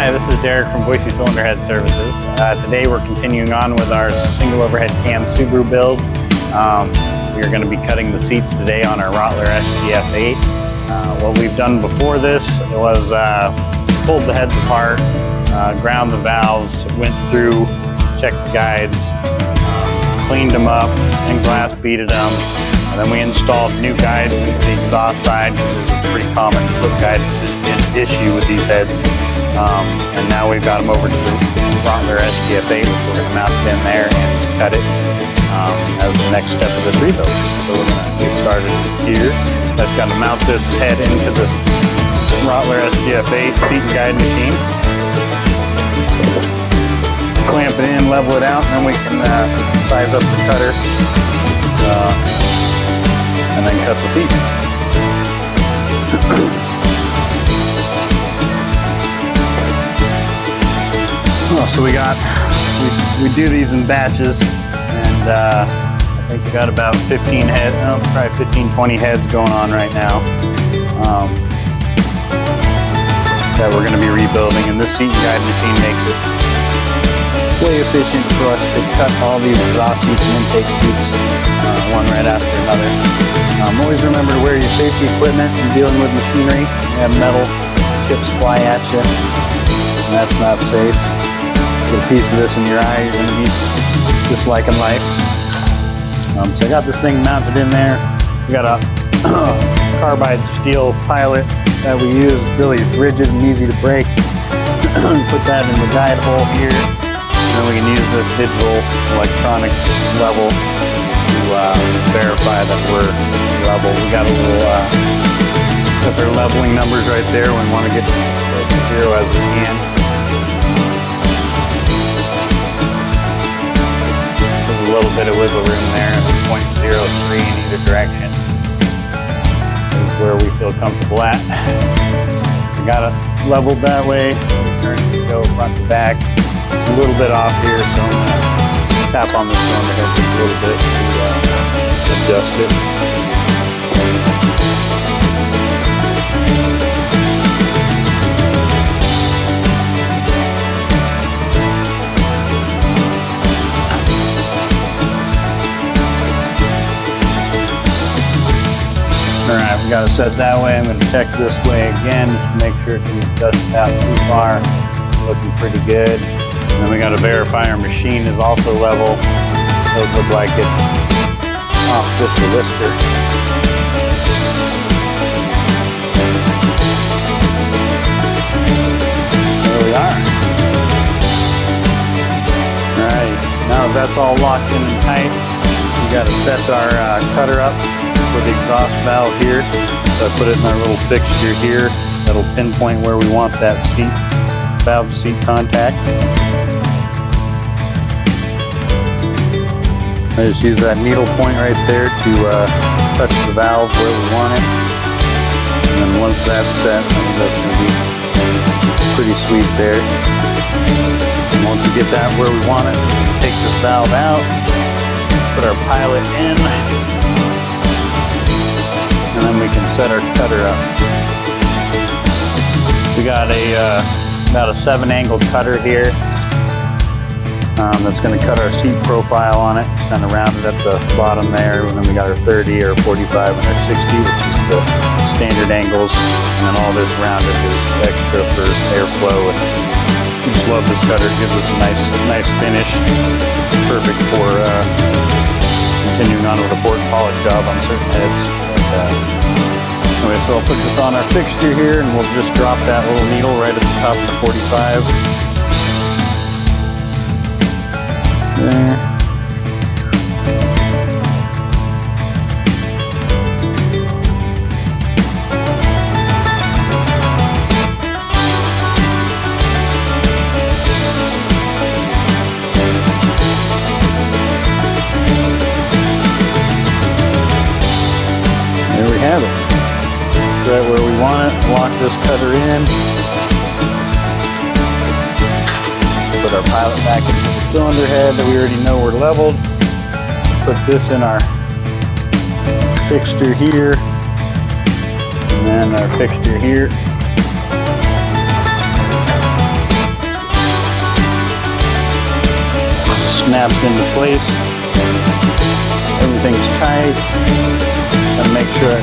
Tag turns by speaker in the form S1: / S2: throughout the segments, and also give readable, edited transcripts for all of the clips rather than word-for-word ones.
S1: Hi, this is Derek from Boise Cylinder Head Services. Today we're continuing on with our single overhead cam Subaru build. We are going to be cutting the seats today on our Rottler Ej25. What we've done before this was pulled the heads apart, ground the valves, went through, checked the guides, cleaned them up, and glass beaded them. And then we installed new guides into the exhaust side because there's a pretty common slip guide issue with these heads. And now we've got them over to the Rottler Ej25, which we're going to mount it in there and cut it as the next step of the rebuild. So we're going to get started here. Just got to mount this head into this Rottler Ej25 seat and guide machine. Clamp it in, level it out, and then we can size up the cutter and then cut the seats. So we do these in batches, and I think we got about 15 heads, probably 15, 20 heads going on right now that we're going to be rebuilding, and this seat and guide machine makes it way efficient for us to cut all these exhaust seats and intake seats one right after another. Always remember to wear your safety equipment when dealing with machinery. You have metal chips fly at you, and that's not safe. Get a piece of this in your eye, you're going to be disliking life. So I got this thing mounted in there. We got a carbide steel pilot that we use. It's really rigid and easy to break. Put that in the guide hole here. And then we can use this digital electronic level to verify that we're level. We got a little, got their leveling numbers right there. We want to get to 0 as we can. There's a little bit of wiggle room there, 0.03 in either direction. This is where we feel comfortable at. We got it leveled that way. We turn it to go front to back. It's a little bit off here, so I'm going to tap on the cylinder head just a little bit to adjust it. Alright, we got it set that way. I'm going to check this way again just to make sure it didn't adjust out too far. Looking pretty good. And then we got to verify our machine is also level. Those look like it's off just a whisker. There we are. Alright, now that that's all locked in and tight, we got to set our cutter up for the exhaust valve here. So I put it in our little fixture here. That'll pinpoint where we want that seat, valve to seat contact. I just use that needle point right there to touch the valve where we want it. And then once that's set, I think that's going to be pretty sweet there. And once we get that where we want it, take this valve out, put our pilot in, and then we can set our cutter up. We got about a 7-angle cutter here that's going to cut our seat profile on it. It's kind of rounded at the bottom there, and then we got our 30, our 45, and our 60, which is the standard angles, and then all this rounded is extra for airflow. And we just love this cutter. It gives us a nice finish, perfect for continuing on with a port and polish job on certain heads. Anyway, so I'll put this on our fixture here, and we'll just drop that little needle right at the top of the 45. There. There we have it. Right where we want it. Lock this cutter in. Put our pilot back into the cylinder head that we already know we're leveled. Put this in our fixture here, and then our fixture here. snaps into place. Everything's tight. Gotta make sure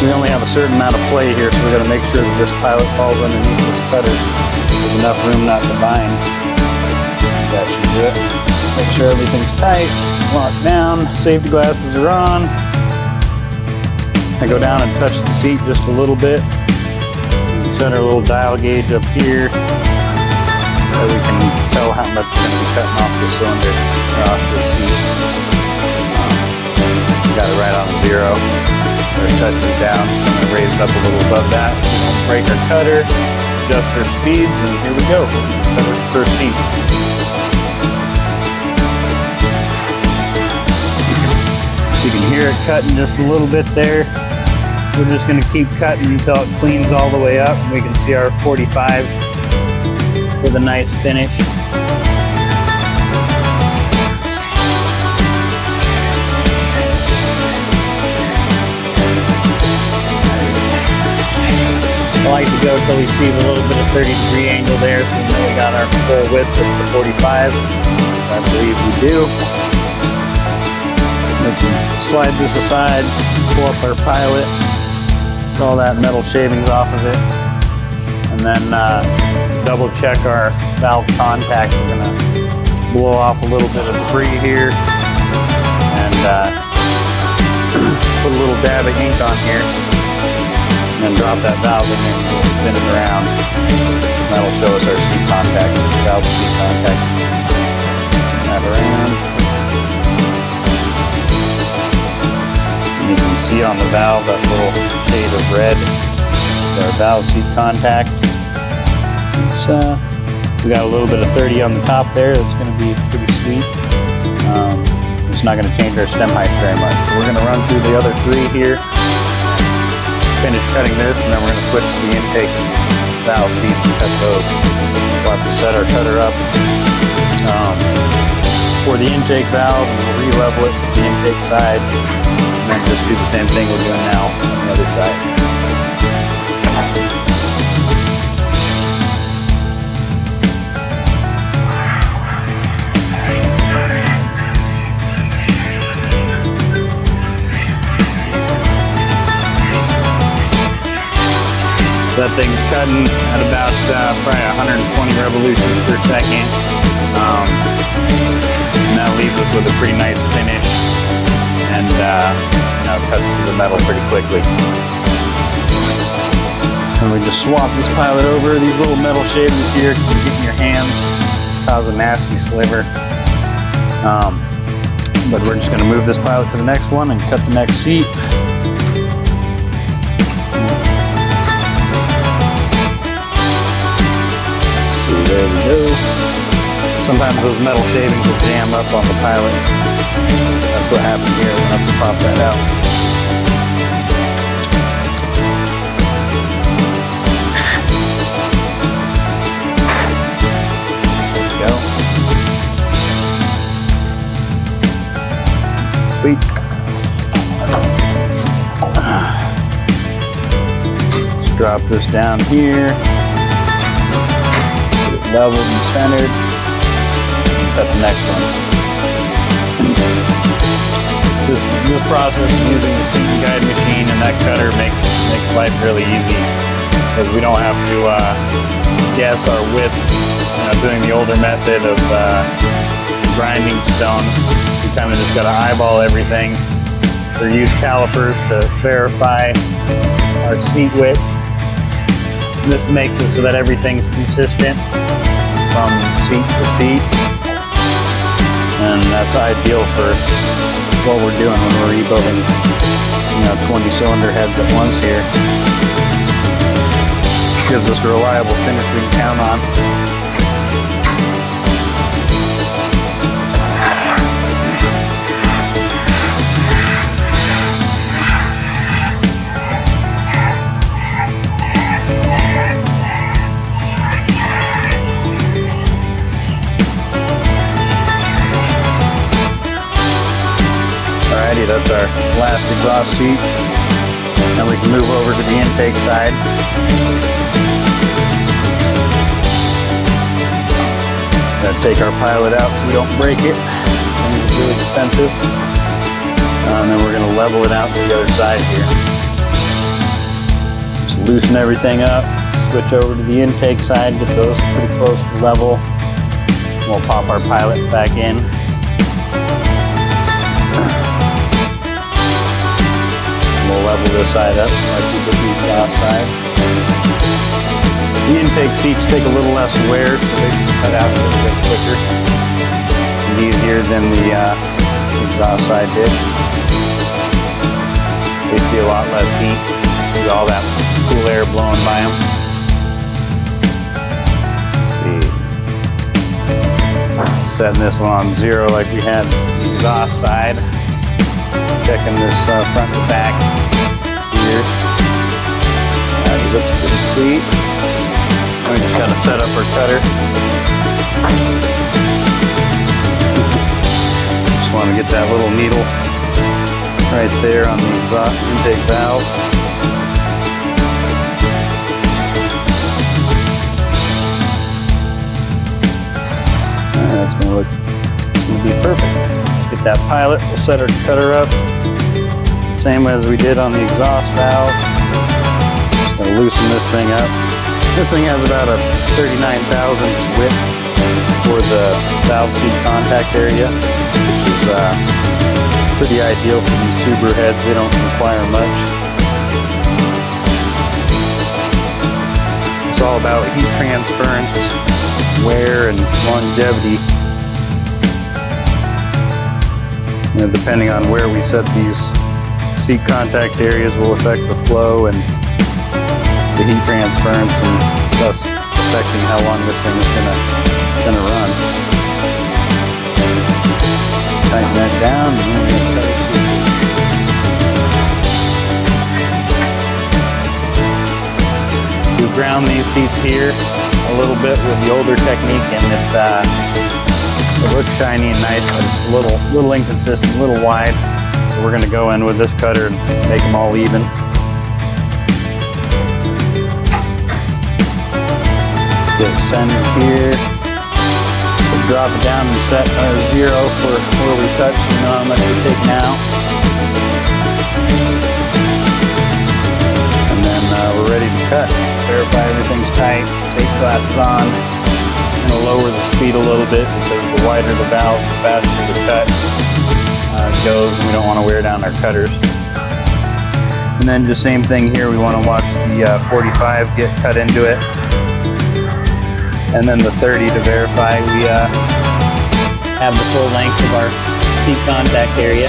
S1: we only have a certain amount of play here, so we gotta make sure that this pilot falls underneath this cutter. There's enough room not to bind. That should do it. Make sure everything's tight, locked down, safety glasses are on. I go down and touch the seat just a little bit and set our little dial gauge up here so we can tell how much we're going to be cutting off the cylinder or off the seat. Got it right on 0. Our touch is down, so I'm going to raise it up a little above that. Break our cutter, adjust our speeds, and here we go. Cutter first seat. So you can hear it cutting just a little bit there. We're just going to keep cutting until it cleans all the way up. We can see our 45 with a nice finish. I like to go till we see a little bit of 30-degree angle there, so we know we got our full width of the 45. I believe we do. We can slide this aside, pull up our pilot, get all that metal shavings off of it, and then double check our valve contact. We're going to blow off a little bit of debris here and put a little dab of ink on here, and then drop that valve in there and we'll spin it around. That'll show us our seat contact, valve seat contact. That around. You can see on the valve that little shade of red is our valve seat contact. We got a little bit of 30 on the top there. That's going to be pretty sweet. It's not going to change our stem height very much. So we're going to run through the other 3 here, finish cutting this, and then we're going to switch to the intake valve seats and cut those. We'll have to set our cutter up for the intake valve, and we'll re-level it to the intake side. And then just do the same thing we're doing now on the other side. So that thing's cutting at about probably 120 revolutions per second. And that leaves us with a pretty nice finish. And cuts through the metal pretty quickly. And we just swap this pilot over. These little metal shavings here can get in your hands, cause a nasty sliver. But we're just going to move this pilot to the next one and cut the next seat. So there we go. Sometimes those metal shavings will jam up on the pilot. That's what happened here. We'll have to pop that out. There we go. Sweet. Let's drop this down here. Get it leveled and centered. And cut the next one. This process of using the seat and guide machine and that cutter makes life really easy, because we don't have to guess our width. Doing the older method of grinding stone, we kind of just got to eyeball everything or use calipers to verify our seat width. This makes it so that everything's consistent from seat to seat, and that's ideal for what we're doing when we're rebuilding 20 cylinder heads at once here. Gives us a reliable finish we can count on. That's our last exhaust seat. Now we can move over to the intake side. Got take our pilot out so we don't break it. This thing is really expensive. And then we're going to level it out to the other side here. Just loosen everything up, switch over to the intake side, get those pretty close to level. We'll pop our pilot back in. We'll level this side up like we did the exhaust side. The intake seats take a little less wear, so they can cut out a little bit quicker and easier than the exhaust side did. They see a lot less heat with all that cool air blowing by them. Let's see. Setting this one on 0 like we had the exhaust side. Checking this front to back here. It looks pretty sweet. We just gotta set up our cutter. Just want to get that little needle right there on the exhaust intake valve. That's gonna be perfect. Let's get that pilot. We'll set our cutter up. Same as we did on the exhaust valve. Just gonna loosen this thing up. This thing has about a 39 thousandths width for the valve seat contact area, which is pretty ideal for these Subaru heads. They don't require much. It's all about heat transference, wear, and longevity. You know, depending on where we set these seat contact areas will affect the flow and the heat transference, and thus affecting how long this thing is gonna run. Tighten that down, and then we're gonna cut it. We ground these seats here a little bit with the older technique, and it looks shiny and nice, but it's a little inconsistent, a little wide. So we're gonna go in with this cutter and make them all even. Get it centered here. We'll drop it down and set our 0 for where we cut, so we know how much we take now. And then we're ready to cut. Verify everything's tight. Take glasses on. I'm going to lower the speed a little bit because the wider the valve, the faster the cut goes, and we don't want to wear down our cutters. And then just same thing here. We want to watch the 45 get cut into it. And then the 30 to verify we have the full length of our seat contact area.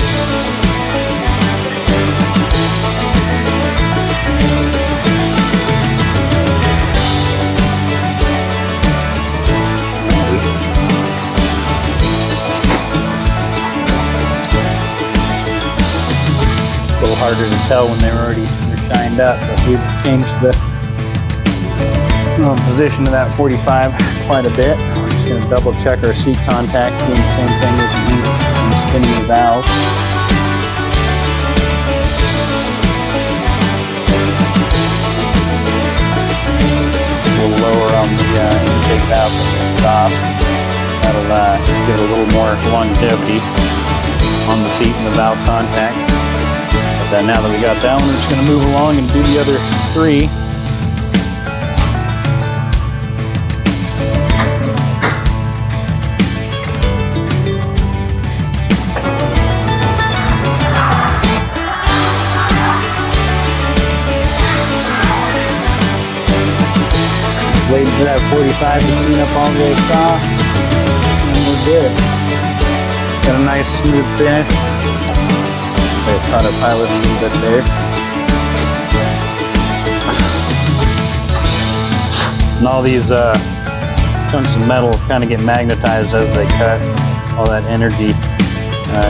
S1: A little harder to tell when they're shined up, but we've changed the position of that 45 quite a bit. We're just going to double check our seat contact, doing the same thing with the spinning the valve. A little lower on the intake valve than the exhaust. That'll give it a little more longevity on the seat and the valve contact. But then now that we got that one, we're just going to move along and do the other 3. Waiting for that 45 to clean up all the way across, and we're good. It's got a nice smooth finish. I caught our pilot a little bit there. And all these chunks of metal kind of get magnetized as they cut. All that energy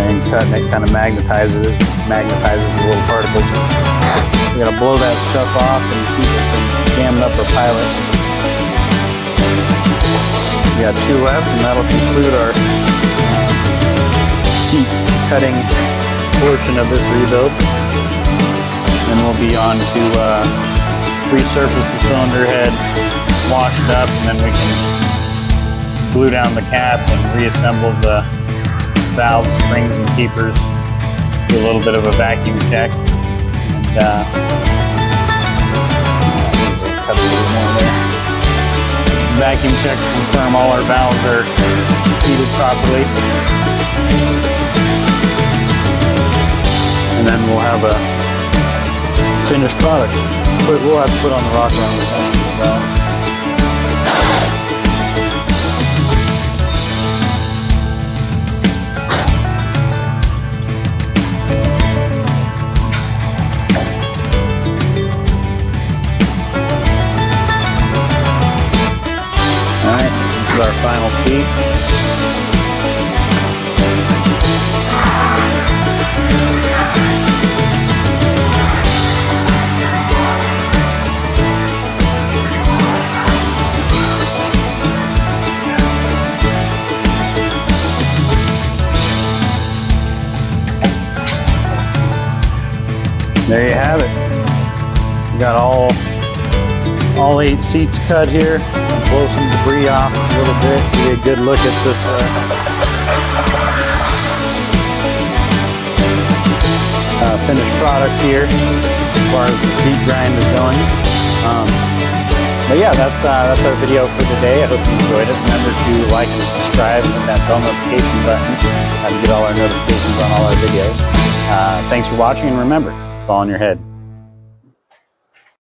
S1: in cutting it kind of magnetizes the little particles. We gotta blow that stuff off and keep it from jamming up our pilot. We got 2 left, and that'll conclude our seat cutting portion of this rebuild. And we'll be on to resurface the cylinder head, wash it up, and then we can glue down the cap and reassemble the valves, springs, and keepers. Do a little bit of a vacuum check, and cut a little more there. Vacuum check to confirm all our valves are seated properly, and then we'll have a finished product. But we'll have to put on the rocker on this one as well. This is our final seat. There you have it. We got all 8 seats cut here. Blow some debris off a little bit. Give you a good look at this finished product here as far as the seat grind is going. But yeah, that's our video for today. I hope you enjoyed it. Remember to like and subscribe and hit that bell notification button to get all our notifications on all our videos. Thanks for watching, and remember, it's all in your head.